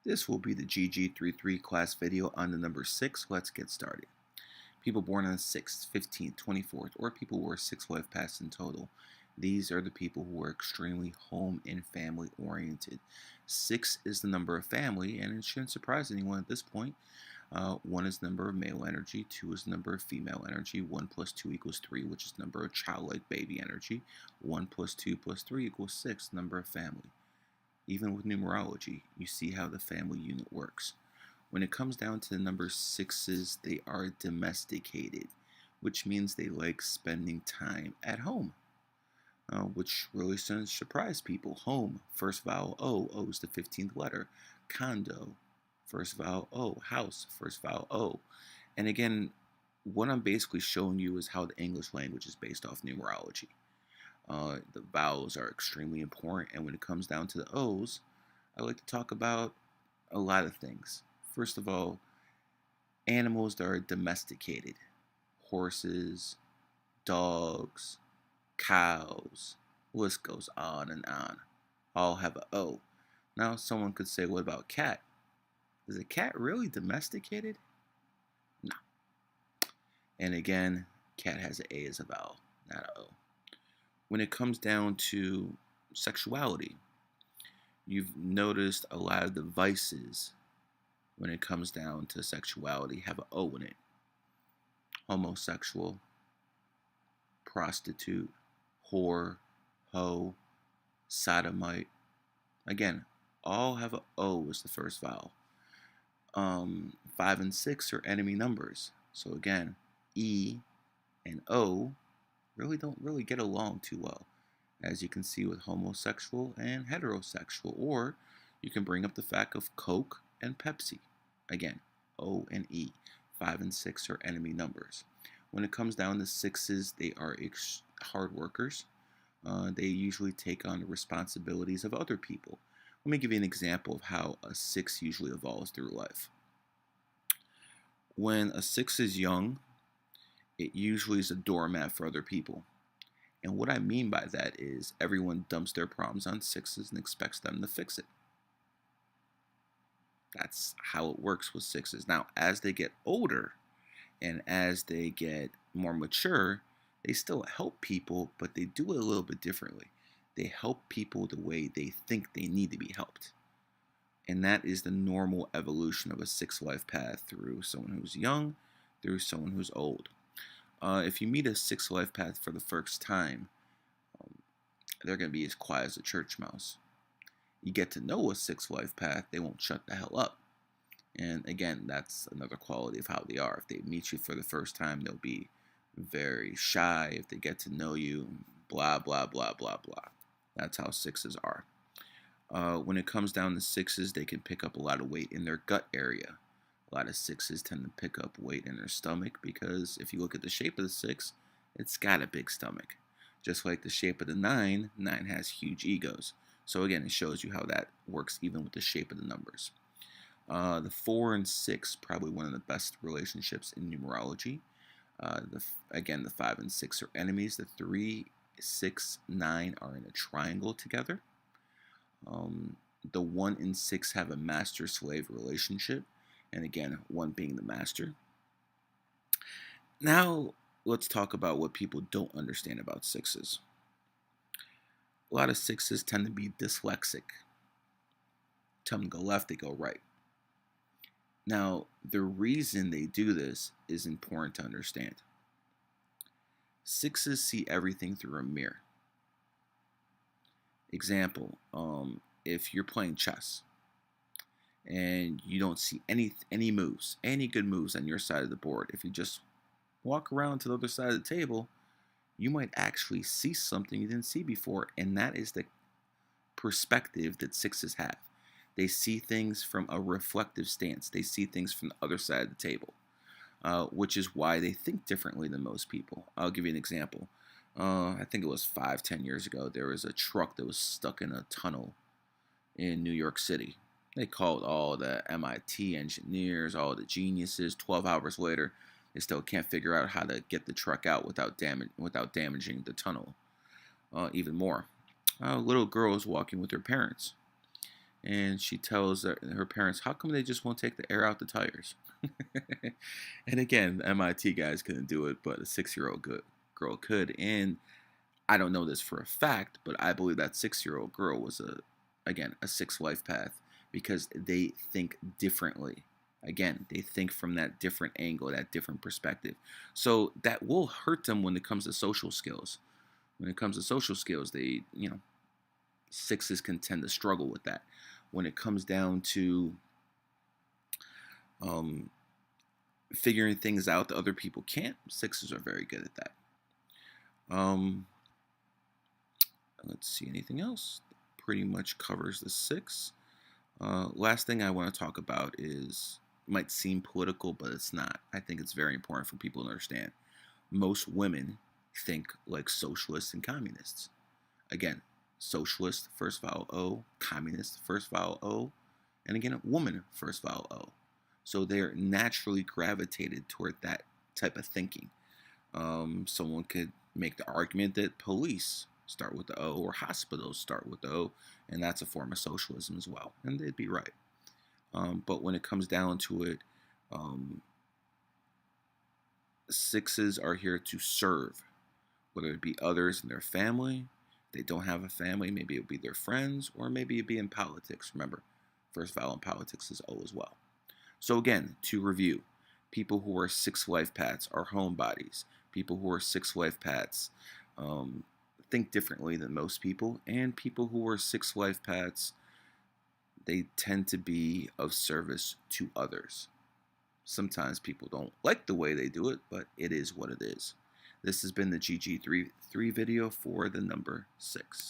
This will be the GG33 class video on the number 6. Let's get started. People born on the 6th, 15th, 24th, or people who are 6 life paths in total. These are the people who are extremely home and family oriented. 6 is the number of family, and it shouldn't surprise anyone at this point. 1 is the number of male energy, 2 is the number of female energy, 1 plus 2 equals 3, which is the number of childlike baby energy, 1 plus 2 plus 3 equals 6, number of family. Even with numerology, you see how the family unit works. When it comes down to the number 6s, they are domesticated, which means they like spending time at home, which really shouldn't surprise people. Home, first vowel O, O is the 15th letter. Condo, first vowel O. House, first vowel O. And again, what I'm basically showing you is how the English language is based off numerology. The vowels are extremely important, and when it comes down to the O's, I like to talk about a lot of things. First of all, animals that are domesticated. Horses, dogs, cows, list goes on and on. All have an O. Now, someone could say, what about cat? Is a cat really domesticated? No. And again, cat has an A as a vowel, not an O. When it comes down to sexuality, you've noticed a lot of the vices when it comes down to sexuality have an O in it. Homosexual, prostitute, whore, hoe, sodomite. Again, all have an O as the first vowel. 5 and 6 are enemy numbers. So again, E and O don't get along too well, as you can see with homosexual and heterosexual. Or you can bring up the fact of Coke and Pepsi. Again, O and E. 5 and 6 are enemy numbers. When it comes down to 6s, they are hard workers. They usually take on the responsibilities of other people. Let me give you an example of how a 6 usually evolves through life. When a 6 is young, it usually is a doormat for other people. And what I mean by that is everyone dumps their problems on 6s and expects them to fix it. That's how it works with 6s. Now, as they get older and as they get more mature, they still help people, but they do it a little bit differently. They help people the way they think they need to be helped. And that is the normal evolution of a 6 life path through someone who's young, through someone who's old. If you meet a 6 life path for the first time, they're going to be as quiet as a church mouse. You get to know a 6 life path, they won't shut the hell up. And again, that's another quality of how they are. If they meet you for the first time, they'll be very shy. If they get to know you, blah, blah, blah, blah, blah. That's how 6s are. When it comes down to 6s, they can pick up a lot of weight in their gut area. A lot of 6s tend to pick up weight in their stomach because if you look at the shape of the 6, it's got a big stomach. Just like the shape of the 9, 9 has huge egos. So again, it shows you how that works even with the shape of the numbers. The 4 and 6, probably one of the best relationships in numerology. Again, the 5 and 6 are enemies. The 3, 6, 9 are in a triangle together. The 1 and 6 have a master-slave relationship. And again, 1 being the master. Now, let's talk about what people don't understand about 6s. A lot of 6s tend to be dyslexic. Tell them to go left, they go right. Now, the reason they do this is important to understand. 6s see everything through a mirror. Example, if you're playing chess and you don't see any moves, any good moves on your side of the board, if you just walk around to the other side of the table, you might actually see something you didn't see before, and that is the perspective that 6s have. They see things from a reflective stance. They see things from the other side of the table, which is why they think differently than most people. I'll give you an example. I think it was 5-10 years ago, there was a truck that was stuck in a tunnel in New York City. They called all the MIT engineers, all the geniuses. 12 hours later, they still can't figure out how to get the truck out without damaging the tunnel even more. A little girl is walking with her parents. and she tells her parents, "How come they just won't take the air out the tires?" And again, the MIT guys couldn't do it, but a 6-year-old girl could. And I don't know this for a fact, but I believe that 6-year-old girl was a sixth life path because they think differently. Again, they think from that different angle, that different perspective. So that will hurt them when it comes to social skills. When it comes to social skills, sixes can tend to struggle with that. When it comes down to um, figuring things out that other people can't, sixes are very good at that. Um, let's see, anything else? Pretty much covers the six. Last thing I want to talk about is might seem political, but it's not. I think it's very important for people to understand. Most women think like socialists and communists. Again, socialist, first vowel O, communist, first vowel O, and again, woman, first vowel O. So they're naturally gravitated toward that type of thinking. Someone could make the argument that police start with the O or hospitals start with the O, and that's a form of socialism as well, and they'd be right. But when it comes down to it, um, sixes are here to serve, whether it be others in their family. They don't have a family, maybe it'll be their friends, or maybe it'll be in politics. Remember, first vowel in politics is O as well. So again, to review, people who are six life paths are homebodies. People who are six life paths think differently than most people, and people who are six life paths, they tend to be of service to others. Sometimes people don't like the way they do it, but it is what it is. This has been the GG33 video for the number 6.